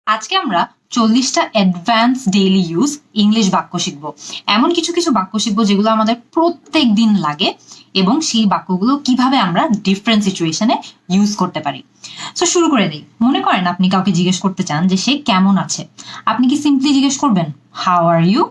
আজকে আমরা 40টা advance daily use English বাক্য শিখব। এমন কিছু কিছু বাক্য শিখবো যেগুলো আমাদের প্রত্যেক দিন লাগে এবং সেই বাক্যগুলো কিভাবে আমরা ডিফারেন্ট সিচুয়েশনে ইউজ করতে পারি। সো শুরু করে দিই। মনে করেন আপনি কাউকে জিজ্ঞেস করতে চান যে সে কেমন আছে, আপনি কি সিম্পলি জিজ্ঞেস করবেন হাউ আর ইউ?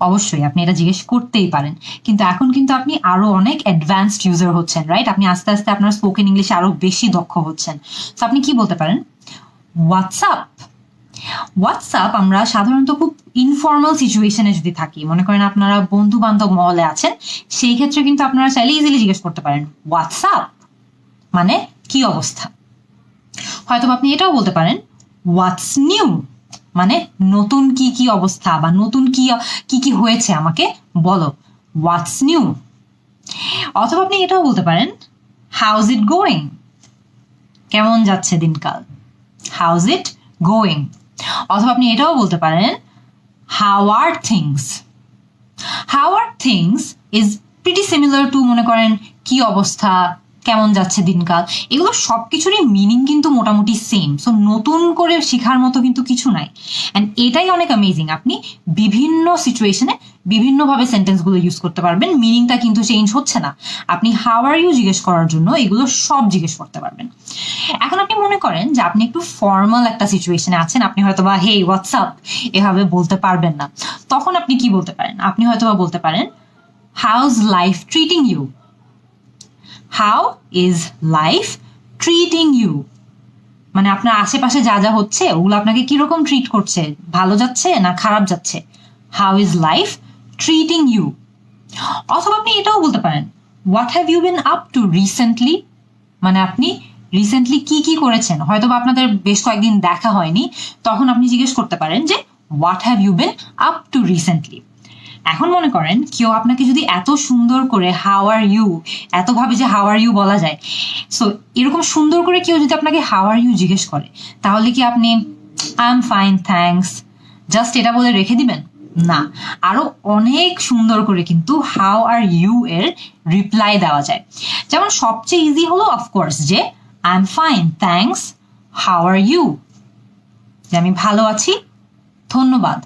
অবশ্যই আপনি এটা জিজ্ঞেস করতেই পারেন, কিন্তু এখন কিন্তু আপনি আরো অনেক অ্যাডভান্সড ইউজার হচ্ছেন, রাইট? আপনি আস্তে আস্তে আপনার স্পোকেন ইংলিশে আরো বেশি দক্ষ হচ্ছেন। তো আপনি কি বলতে পারেন? হোয়াটসঅ্যাপ। হোয়াটসঅ্যাপ আমরা সাধারণত খুব ইনফর্মাল সিচুয়েশনে যদি থাকি, মনে করেন আপনারা বন্ধু বান্ধব মহলে আছেন, সেই ক্ষেত্রে কিন্তু আপনারা চাইলে ইজিলি জিজ্ঞেস করতে পারেন হোয়াটসঅ্যাপ, মানে কি অবস্থা। হয়তো আপনি এটাও বলতে পারেন হোয়াটস নিউ, মানে নতুন কি কি অবস্থা বা নতুন কি কি কি হয়েছে আমাকে বলো, হোয়াটস নিউ। অথবা আপনি এটাও বলতে পারেন হাউজ ইট গোয়িং, কেমন যাচ্ছে দিনকাল, হাউজ ইট গোয়িং। অথবা আপনি এটাও বলতে পারেন how are things. How are things is pretty similar to মনে করেন কি অবস্থা, কেমন যাচ্ছে দিনকাল। এগুলো সবকিছুরই মিনিং কিন্তু মোটামুটি সেম। সো নতুন করে শেখার মতো কিন্তু কিছু নাই। অ্যান্ড এটাই অনেক অ্যামেজিং, আপনি বিভিন্ন সিচুয়েশনে বিভিন্নভাবে সেন্টেন্সগুলো ইউজ করতে পারবেন, মিনিংটা কিন্তু চেঞ্জ হচ্ছে না। আপনি হাউ আর ইউ জিজ্ঞেস করার জন্য এগুলো সব জিজ্ঞেস করতে পারবেন। এখন আপনি মনে করেন যে আপনি একটু ফর্মাল একটা সিচুয়েশনে আছেন, আপনি হয়তো বা হে হোয়াটসঅ্যাপ এভাবে বলতে পারবেন না। তখন আপনি কি বলতে পারেন? আপনি হয়তো বা বলতে পারেন how's life treating you. How is life treating you, মানে আপনার আশেপাশে যা যা হচ্ছে ওগুলো আপনাকে কিরকম ট্রিট করছে, ভালো যাচ্ছে না খারাপ যাচ্ছে। How is life treating you. অথবা আপনি এটাও বলতে পারেন what have you been up to recently, মানে আপনি রিসেন্টলি কি কি করেছেন। হয়তো বা আপনাদের বেশ কয়েকদিন দেখা হয়নি, তখন আপনি জিজ্ঞেস করতে পারেন যে what have you been up to recently. এখন মনে করেন কেউ আপনাকে যদি এত সুন্দর করে হাউ আর ইউ, এত ভাবে যে হাউ আর ইউ বলা যায়, সো এরকম সুন্দর করে কেউ যদি আপনাকে হাউ আর ইউ জিজ্ঞেস করে, তাহলে কি আপনি I am fine thanks just এটা বলে রেখে দিবেন? না, আরো অনেক সুন্দর করে কিন্তু হাউ আর ইউ এর রিপ্লাই দেওয়া যায়। যেমন সবচেয়ে ইজি হলো অফকোর্স যে I am fine thanks, how are you, যে আমি ভালো আছি, ধন্যবাদ,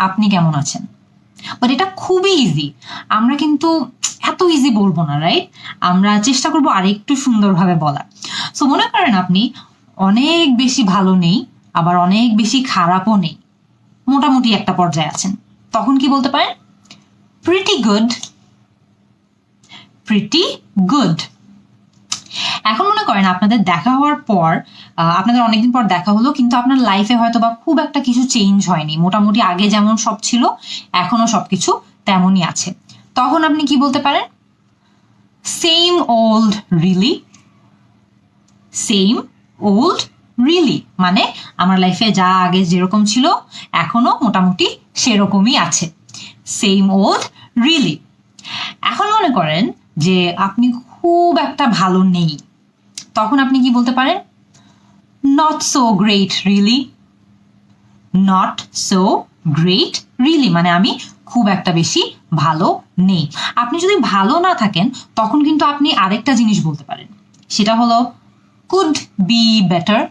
আপনি কেমন আছেন। বাট এটা খুবই ইজি, আমরা কিন্তু এত ইজি বলবো না, রাইট? আমরা চেষ্টা করবো আরেকটু সুন্দরভাবে বলার। সো মনে করেন আপনি অনেক বেশি ভালো নেই, আবার অনেক বেশি খারাপও নেই, মোটামুটি একটা পর্যায়ে আছেন, তখন কি বলতে পারেন? Pretty good. Pretty good. এখন মনে করেন আপনাদের দেখা হওয়ার পর, আপনাদের অনেকদিন পর দেখা হলো, কিন্তু আপনার লাইফে হয়তো বা খুব একটা কিছু চেঞ্জ হয়নি, মোটামুটি আগে যেমন সব ছিল এখনো সবকিছু তেমনই আছে। তখন আপনি কি বলতে পারেন? Same old really. Same old really, মানে আমার লাইফে যা আগে যেরকম ছিল এখনো মোটামুটি সেরকমই আছে। Same old really. এখন মনে করেন যে আপনি খুব একটা ভালো নেই, তখন আপনি কি বলতে পারেন? Not so great really. Not so great really, মানে আমি খুব একটা বেশি ভালো নেই। আপনি যদি ভালো না থাকেন তখন কিন্তু আপনি আরেকটা জিনিস বলতে পারেন, সেটা হলো could be better.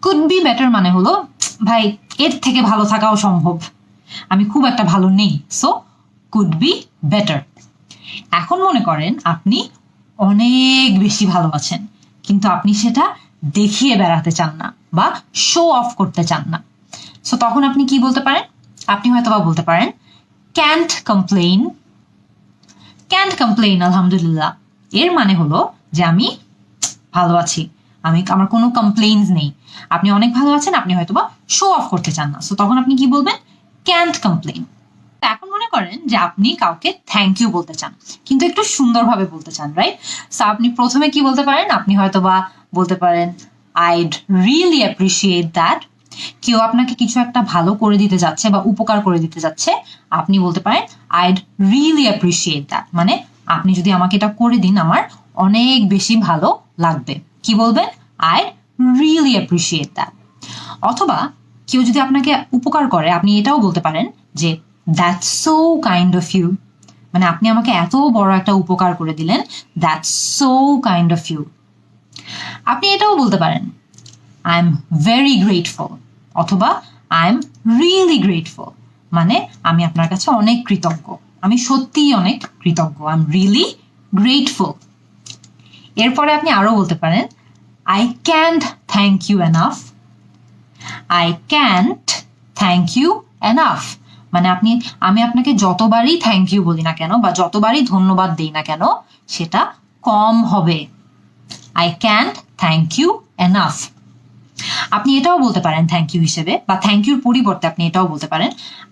Could be better মানে হলো ভাই এর থেকে ভালো থাকাও সম্ভব, আমি খুব একটা ভালো নেই, সো কুড বি বেটার। এখন মনে করেন আপনি অনেক বেশি ভালো আছেন, কিন্তু আপনি সেটা দেখিয়ে বেড়াতে চান না বা শো অফ করতে চান না, সো তখন আপনি কি বলতে পারেন? আপনি হয়তো বা বলতে পারেন ক্যান্ট কমপ্লেইন। ক্যান্ট কমপ্লেইন আলহামদুলিল্লাহ, এর মানে হলো যে আমি ভালো আছি, আমার কোনো কমপ্লেইনস নেই। আপনি অনেক ভালো আছেন, আপনি হয়তো বা শো অফ করতে চান না, সো তখন আপনি কি বলবেন? Can't complain. এখন মনে করেন যে আপনি কাউকে থ্যাংক ইউ বলতে চান, কিন্তু একটু সুন্দরভাবে বলতে চান, রাইট? সো আপনি প্রথমে কি বলতে পারেন? আপনি হয়তো বা বলতে পারেন আইড রিয়েলি অ্যাপ্রিসিয়েট দ্যাট। কেউ আপনাকে কিছু একটা ভালো করে দিতে যাচ্ছে বা উপকার করে দিতে যাচ্ছে, আপনি বলতে পারেন আইড রিয়েলি অ্যাপ্রিসিয়েট দ্যাট, মানে আপনি যদি আমাকে এটা করে দিন আমার অনেক বেশি ভালো লাগবে। কি বলবেন? I'd really appreciate that. অথবা কেউ যদি আপনাকে উপকার করে, আপনি এটাও বলতে পারেন যে that's so kind of you, মানে আপনি আমাকে এত বড় একটা উপকার করে দিলেন, that's so kind of you. আপনি এটাও বলতে পারেন আই এম ভেরি গ্রেটফুল, অথবা আই এম রিয়েলি গ্রেটফুল, মানে আমি আপনার কাছে অনেক কৃতজ্ঞ, আমি সত্যিই অনেক কৃতজ্ঞ, আই এম রিয়েলি গ্রেটফুল। এরপরে আপনি আরো বলতে পারেন I can't thank you enough, I can't thank you enough, মানে আমি আপনাকে যতবারই থ্যাংক ইউ বলি না কেন বা যতবারই ধন্যবাদ দিই না কেন সেটা কম হবে। I can't thank you enough. আপনি এটাও বলতে পারেন থ্যাংক ইউ হিসেবে, বা থ্যাংক ইউর পরিবর্তে আপনি এটাও বলতে পারেন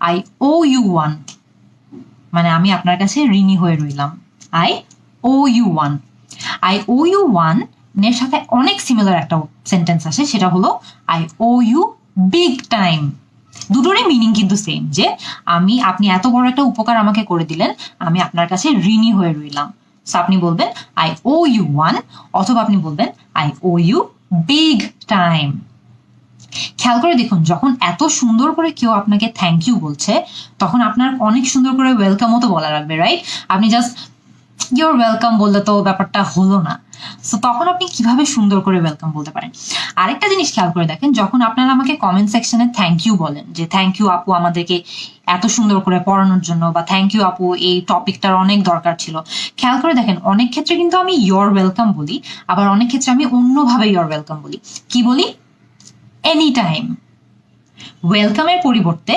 আই ও ইউ ওয়ান, মানে আমি আপনার কাছে ঋণী হয়ে রইলাম। I owe you one. I owe you one এর সাথে অনেক সিমিলার একটা সেন্টেন্স আসে, সেটা হলো I owe you big time. দুটোরই মিনিং কিন্তু সেম, যে আপনি এত বড় একটা উপকার আমাকে করে দিলেন, আমি আপনার কাছে ঋণী হয়ে রইলাম। সো আপনি বলবেন আই ও ইউ ওয়ান, অথবা আপনি বলবেন I owe you big time. খেয়াল করে দেখুন, যখন এত সুন্দর করে কেউ আপনাকে থ্যাংক ইউ বলছে, তখন আপনার অনেক সুন্দর করে ওয়েলকামও তো বলা লাগবে, রাইট? আপনি জাস্ট ইউর ওয়েলকাম বললে তো ব্যাপারটা হলো না। সো তখন আপনি কিভাবে সুন্দর করে ওয়েলকাম বলতে পারেন? আরেকটা জিনিস খেয়াল করে দেখেন, যখন আপনারা আমাকে কমেন্ট সেকশনে থ্যাংক ইউ বলেন, যে থ্যাংক ইউ আপু আমাদেরকে এত সুন্দর করে পড়ানোর জন্য, বা থ্যাংক ইউ আপু এই টপিকটার অনেক দরকার ছিল, খেয়াল করে দেখেন অনেক ক্ষেত্রে কিন্তু আমি ইয়োর ওয়েলকাম বলি, আবার অনেক ক্ষেত্রে আমি অন্যভাবে ইয়োর ওয়েলকাম বলি। কি বলি? Any time. ওয়েলকামের পরিবর্তে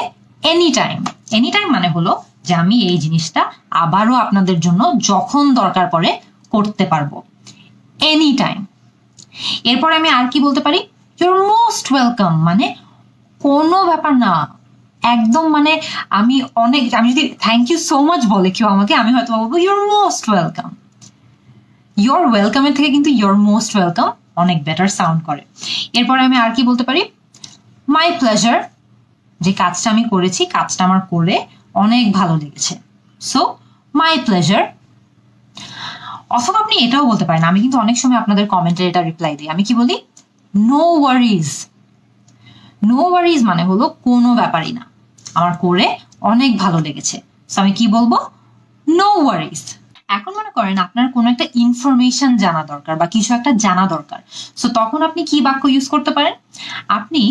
এনি টাইম। এনি টাইম মানে হলো যে আমি এই জিনিসটা আবারও আপনাদের জন্য যখন দরকার পড়ে করতে পারবো, এনি টাইম। এরপরে আমি আর কি বলতে পারি? ইউর মোস্ট ওয়েলকাম, মানে কোনো ব্যাপার না, একদম মানে আমি যদি থ্যাংক ইউ সো মাচ বলে কেউ আমাকে, আমি হয়তো বলবো ইউর মোস্ট ওয়েলকাম। ইয়োর ওয়েলকামের থেকে কিন্তু ইয়োর মোস্ট ওয়েলকাম অনেক বেটার সাউন্ড করে। এরপরে আমি আর কি বলতে পারি? মাই প্লেজার, যে কাজটা আমি করেছি, কাজটা আমার করে অনেক ভালো লেগেছে, সো মাই প্লেজার। অথবা আপনি এটাও বলতে পারেন, আমি কিন্তু অনেক সময় আপনাদের কমেন্টে এটা রিপ্লাই দিই, আমি কি বলি? No worries. নো ওয়ারিজ মানে হলো কোনো ব্যাপারই না, আমার করে অনেক ভালো লেগেছে, সো আমি কি বলবো? No worries. এখন মনে করেন আপনার কোনো একটা ইনফরমেশন জানা দরকার বা কিছু একটা জানা দরকার, সো তখন আপনি কি বাক্য ইউজ করতে পারেন? আপনি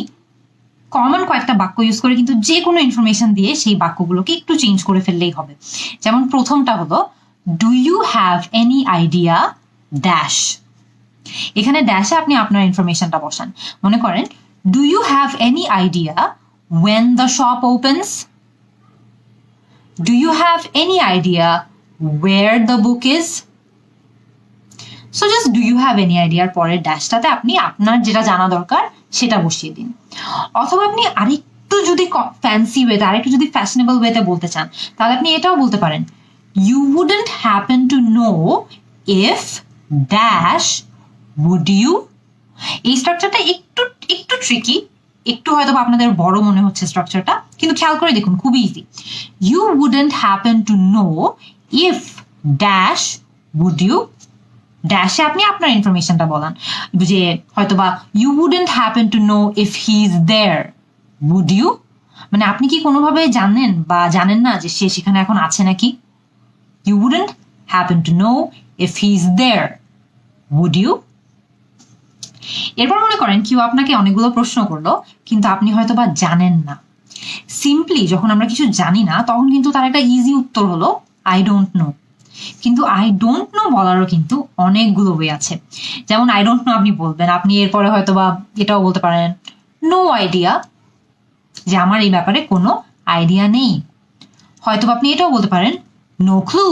কমন কয়েকটা বাক্য ইউজ করে কিন্তু যে কোনো ইনফরমেশন দিয়ে সেই বাক্যগুলোকে একটু চেঞ্জ করে ফেললেই হবে। যেমন প্রথমটা হলো do you have any idea dash. এখানে ড্যাশে আপনি আপনার ইনফরমেশনটা বসান। মনে করেন do you have any idea when the shop opens, do you have any idea where the book is? So just do you have any idea পরের ড্যাশটাতে আপনি আপনার যেটা জানা দরকার সেটা বসিয়ে দিন। অথবা আপনি আরেকটু যদি ফ্যান্সি ওয়েতে, আরেকটু যদি ফ্যাশনেবল ওয়েতে বলতে চান, তাহলে আপনি এটাও বলতে পারেন you wouldn't happen to know if dash would you। এই স্ট্রাকচারটা একটু ট্রিকি, একটু হয়তো আপনাদের বড় মনে হচ্ছে স্ট্রাকচারটা, কিন্তু খেয়াল করে দেখুন খুবই easy. you wouldn't happen to know if dash would you। ড্যাশে আপনি আপনার ইনফরমেশনটা বলান, যে হয়তোবা you wouldn't happen to know if he is there would you, মানে আপনি কি কোনোভাবে জানেন বা জানেন না যে সে সেখানে এখন আছে নাকি? you wouldn't happen to know if he is there would you। এরপর মনে করেন কেউ আপনাকে অনেকগুলো প্রশ্ন করলো কিন্তু আপনি হয়তোবা জানেন না। সিম্পলি যখন আমরা কিছু জানি না তখন কিন্তু তার একটা ইজি উত্তর হলো আই ডোন্ট নো। কিন্তু আই ডোন্ট নো বলারও কিন্তু অনেকগুলো ওয়ে আছে। যেমন আই ডোন্ট নো আপনি বলবেন, আপনি এরপরে হয়তোবা এটাও বলতে পারেন নো আইডিয়া, যে আমার এই ব্যাপারে কোনো আইডিয়া নেই। হয়তোবা আপনি এটাও বলতে পারেন নো ক্লু,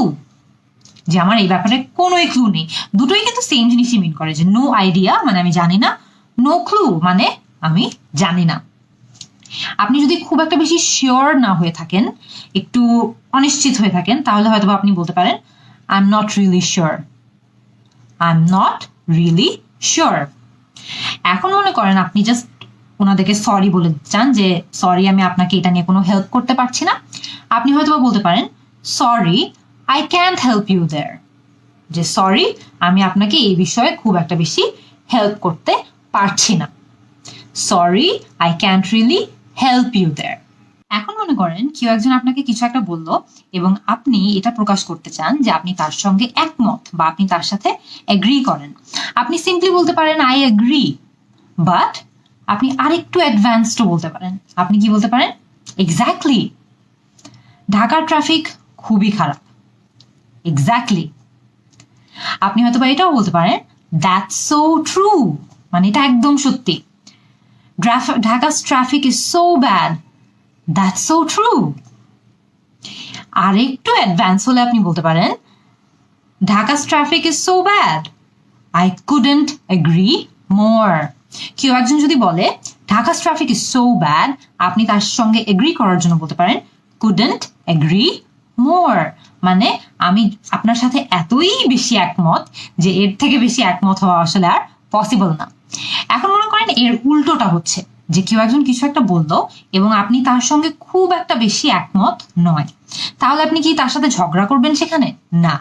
যে আমার এই ব্যাপারে কোনোই ক্লু নেই। দুটোই কিন্তু সেম জিনিসই মিন করে, যে নো আইডিয়া মানে আমি জানি না, নো ক্লু মানে আমি জানি না। আপনি যদি খুব একটা বেশি শিওর না হয়ে থাকেন, একটু অনিশ্চিত হয়ে থাকেন, তাহলে হয়তো আপনি বলতে পারেন I am not really sure, I am not really sure. এখন মনে করেন আপনি জাস্ট ওনাদেরকে সরি বলে চান, যে সরি আমি আপনাকে এটা নিয়ে কোনো হেল্প করতে পারছি না। আপনি হয়তো বলতে পারেন sorry I can't help you দেয়ার, যে সরি আমি আপনাকে এই বিষয়ে খুব একটা বেশি হেল্প করতে পারছি না, sorry I can't really help you there. এখন মনে করেন কেউ একজন আপনাকে কিছু একটা বললো এবং আপনি এটা প্রকাশ করতে চান যে আপনি তার সঙ্গে একমত বা আপনি তার সাথে এগ্রি করেন। আপনি সিম্পলি বলতে পারেন আই এগ্রি, বাট আপনি আরেকটু অ্যাডভান্সডও বলতে পারেন। আপনি কি বলতে পারেন? এক্স্যাক্টলি, ঢাকার ট্রাফিক খুবই খারাপ। এক্স্যাক্টলি। আপনি হয়তো বা এটাও বলতে পারেন, দ্যাটস সো ট্রু, মানে এটা একদম সত্যি। ঢাকা's traffic is so bad. That's so true. আর একটু অ্যাডভান্স হলে আপনি বলতে পারেন, ঢাকা's traffic is so bad. I couldn't agree more. কেউ একজন যদি বলে ঢাকা's traffic is so bad, আপনি তার সঙ্গে এগ্রি করার জন্য বলতে পারেন couldn't agree more, মানে আমি আপনার সাথে এতই বেশি একমত যে এর থেকে বেশি একমত হওয়া আসলে আর পসিবল না। এখন মনে করেন এর উল্টোটা হচ্ছে যে কেউ একজন কিছু একটা বললো এবং আপনি তার সঙ্গে খুব একটা বেশি একমত নয়, তাহলে আপনি কি তার সাথে ঝগড়া করবেন সেখানে? না,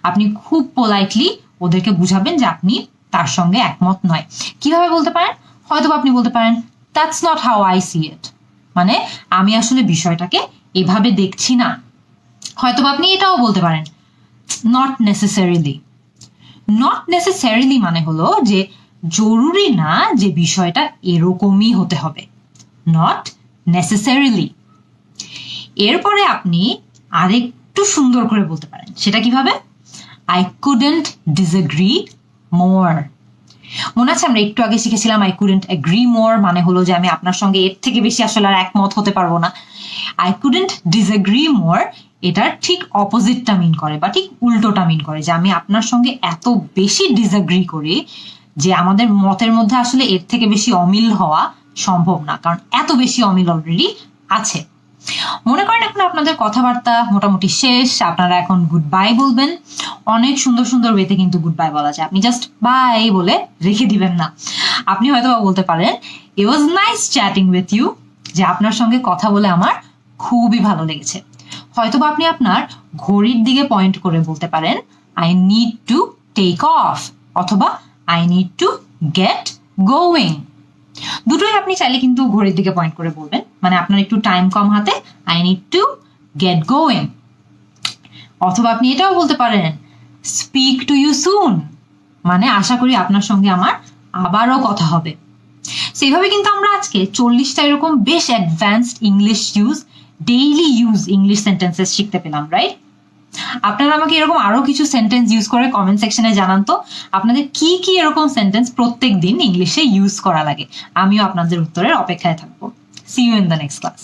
আপনি খুব পোলাইটলি ওদেরকে বুঝাবেন যে আপনি তার সঙ্গে একমত নয়। কিভাবে বলতে পারেন? হয়তো আপনি বলতে পারেন that's not how I see it, মানে আমি আসলে বিষয়টাকে এভাবে দেখছি না। হয়তো আপনি এটাও বলতে পারেন নট নেসেসারিলি। নট নেসেসারিলি মানে হলো যে জরুরি না যে বিষয়টা এরকমই হতে হবে, নট নেসেসারিলি। এরপরে আপনি আরেকটু সুন্দর করে বলতে পারেন, সেটা কিভাবে? আই কুডেন্ট ডিসএগ্রি মোর। মনে আছে আমরা একটু আগে শিখেছিলাম আই কুডেন্ট এগ্রি মোর মানে হলো যে আমি আপনার সঙ্গে এর থেকে বেশি আসলে আর একমত হতে পারবো না। আই কুডেন্ট ডিসএগ্রি মোর এটার ঠিক অপোজিটটা মিন করে বা ঠিক উল্টোটা মিন করে যে আমি আপনার সঙ্গে এত বেশি ডিসএগ্রি করি যে আমাদের মতের মধ্যে আসলে এর থেকে বেশি অমিল হওয়া সম্ভব না, কারণ এত বেশি অমিল অলরেডি আছে। মনে করেন এখন আপনাদের কথাবার্তা মোটামুটি শেষ, আপনারা এখন গুড বাই বলবেন। অনেক সুন্দর সুন্দর ওয়েতে কিন্তু গুড বাই বলা যায়, আপনি জাস্ট বাই বলে রেখে দিবেন না। আপনি হয়তো বলতে পারেন it was nice chatting with you, যে আপনার সঙ্গে কথা বলে আমার খুবই ভালো লেগেছে। হয়তোবা আপনি আপনার ঘড়ির দিকে পয়েন্ট করে বলতে পারেন I need to take off, অথবা I need to get going. দুটোই আপনি চাইলে কিন্তু ঘড়ির দিকে পয়েন্ট করে বলবেন, মানে আপনার একটু টাইম কম হাতে, I need to get going. অথবা আপনি এটাও বলতে পারেন স্পিক টু ইউ সুন, মানে আশা করি আপনার সঙ্গে আমার আবারও কথা হবে। সেইভাবে কিন্তু আমরা আজকে 40টা এরকম বেশ advanced English daily use English sentences শিখতে পেলাম, রাইট? আপনারা আমাকে এরকম আরো কিছু সেন্টেন্স ইউজ করে কমেন্ট সেকশনে জানান তো আপনাদের কি কি এরকম সেন্টেন্স প্রত্যেক দিন ইংলিশে ইউজ করা লাগে। আমিও আপনাদের উত্তরের অপেক্ষায় থাকবো। See you in the next class.